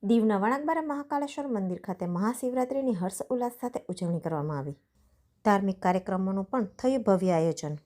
દીવના વણાકબારા મહાકાલેશ્વર મંદિર ખાતે મહાશિવરાત્રિની હર્ષ ઉલ્લાસ સાથે ઉજવણી કરવામાં આવી। ધાર્મિક કાર્યક્રમોનું પણ થયું ભવ્ય આયોજન।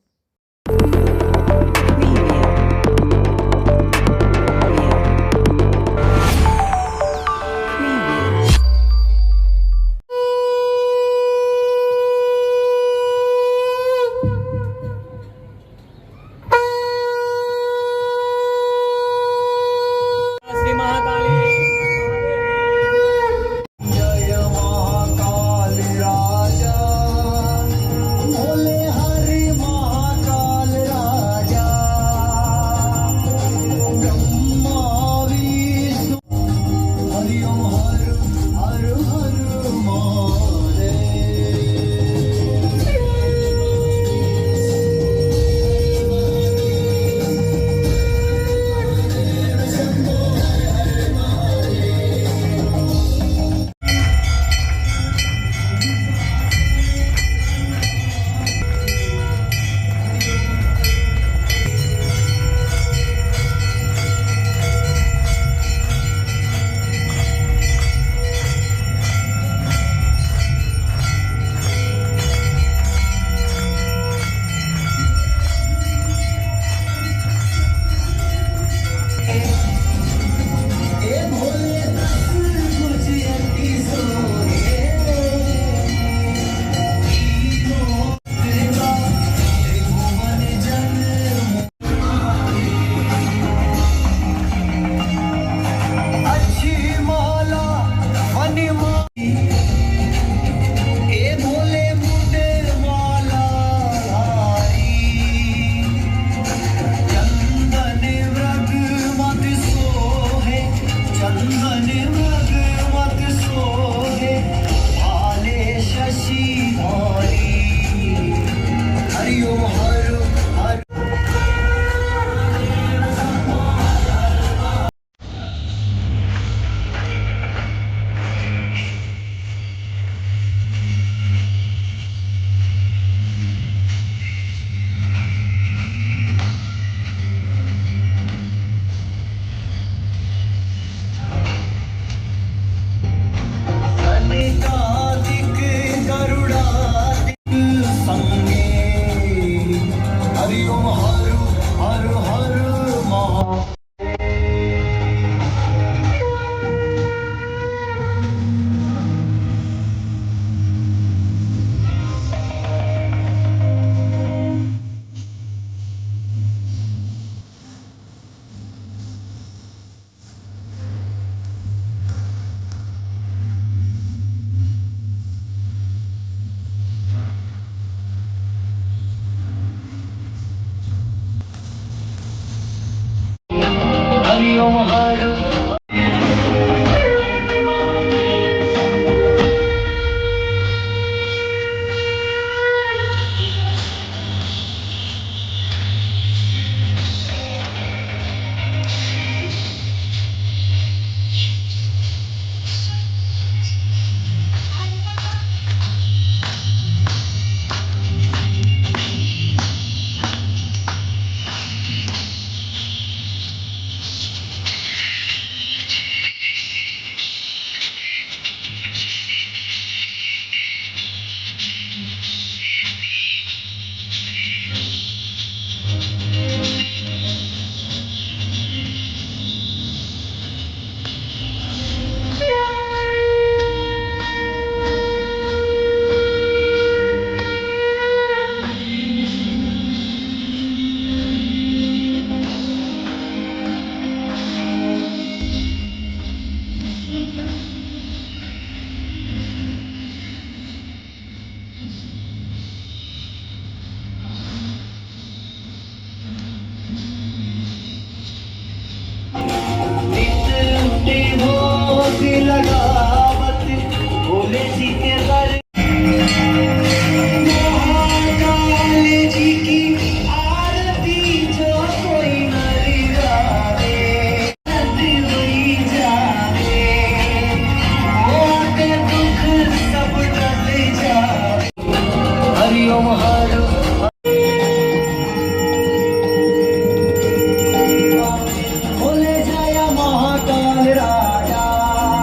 बोले जय महाकाल राजा।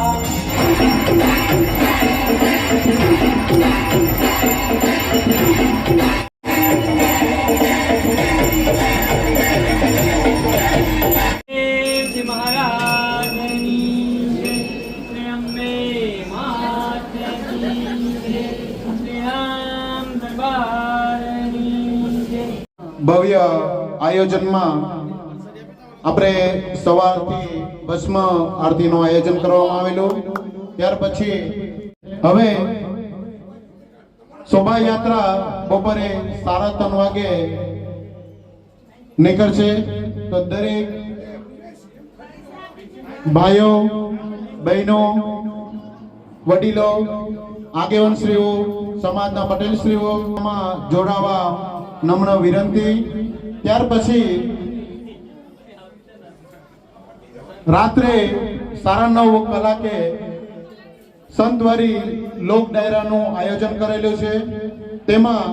ભવ્ય આયોજનમાં આપણે સવારથી ભસ્મ આરતીનું આયોજન કરવામાં આવેલું. ત્યાર પછી હવે શોભાયાત્રા બપોરે 3:30 વાગે નીકળશે. તો દરેક ભાઈઓ બહેનો વડીલો આગેવાનશ્રીઓ સમાજના પટેલશ્રીઓમાં જોડાવા નમ્ર વિનંતી. ત્યાર પછી રાત્રે 9:30 કલાકે સંતવારી લોક ડાયરાનું આયોજન કરેલું છે. તેમાં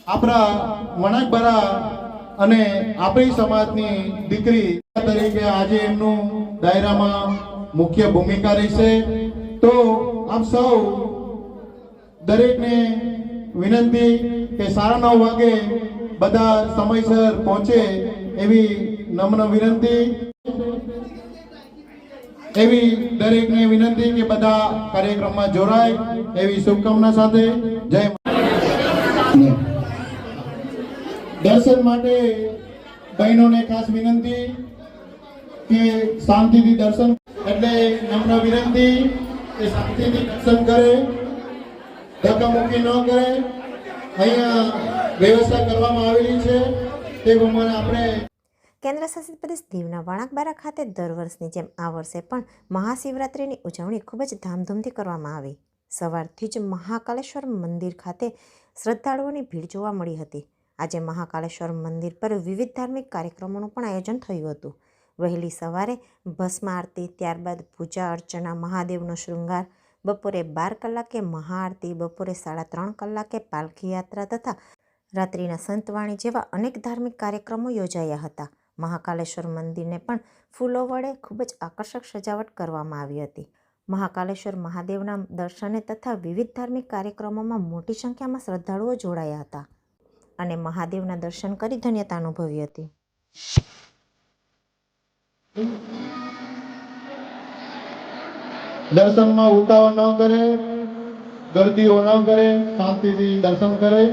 આપણા વણાકબારા અને આપણી સમાજની દીકરી તરીકે આજે એમનું ડાયરામાં મુખ્ય ભૂમિકા રહેશે. તો આપ સૌ દરેકને વિનંતી કે 9:30 વાગે બધા સમયસર પહોંચે એવી નમ્ર વિનંતી. એવી દરેકને વિનંતી કે બધા કાર્યક્રમમાં જોડાય એવી શુભકામના સાથે જય. દર્શન માટે બહેનોને ખાસ વિનંતી કે શાંતિથી દર્શન, એટલે નમ્ર વિનંતી કે શાંતિથી દર્શન કરે, ધક્કામુક્કી ન કરે. અહીંયા વ્યવસ્થા કરવામાં આવેલી છે તે પ્રમાણે આપણે. કેન્દ્ર શાસિત પ્રદેશ દીવના વણાકબારા ખાતે દર વર્ષની જેમ આ વર્ષે પણ મહાશિવરાત્રિની ઉજવણી ખૂબ જ ધામધૂમથી કરવામાં આવી. સવારથી જ મહાકાલેશ્વર મંદિર ખાતે શ્રદ્ધાળુઓની ભીડ જોવા મળી હતી. આજે મહાકાલેશ્વર મંદિર પર વિવિધ ધાર્મિક કાર્યક્રમોનું પણ આયોજન થયું હતું. વહેલી સવારે ભસ્મ આરતી, ત્યારબાદ પૂજા અર્ચના, મહાદેવનો શૃંગાર, બપોરે 12 કલાકે મહાઆરતી, બપોરે 3:30 કલાકે પાલખી યાત્રા તથા રાત્રિના સંતવાણી જેવા અનેક ધાર્મિક કાર્યક્રમો યોજાયા હતા. મહાકાલેશ્વર મંદિરને પણ ફૂલો વડે ખૂબ જ આકર્ષક સજાવટ કરવામાં આવી હતી. મહાકાલેશ્વર મહાદેવના દર્શને તથા વિવિધ ધાર્મિક કાર્યક્રમોમાં મોટી સંખ્યામાં શ્રદ્ધાળુઓ જોડાયા હતા અને મહાદેવના દર્શન કરી ધન્યતા અનુભવી હતી. દર્શનમાં ઉતાવળ ન કરે, ગળદીઓ ન કરે, શાંતિથી દર્શન કરે.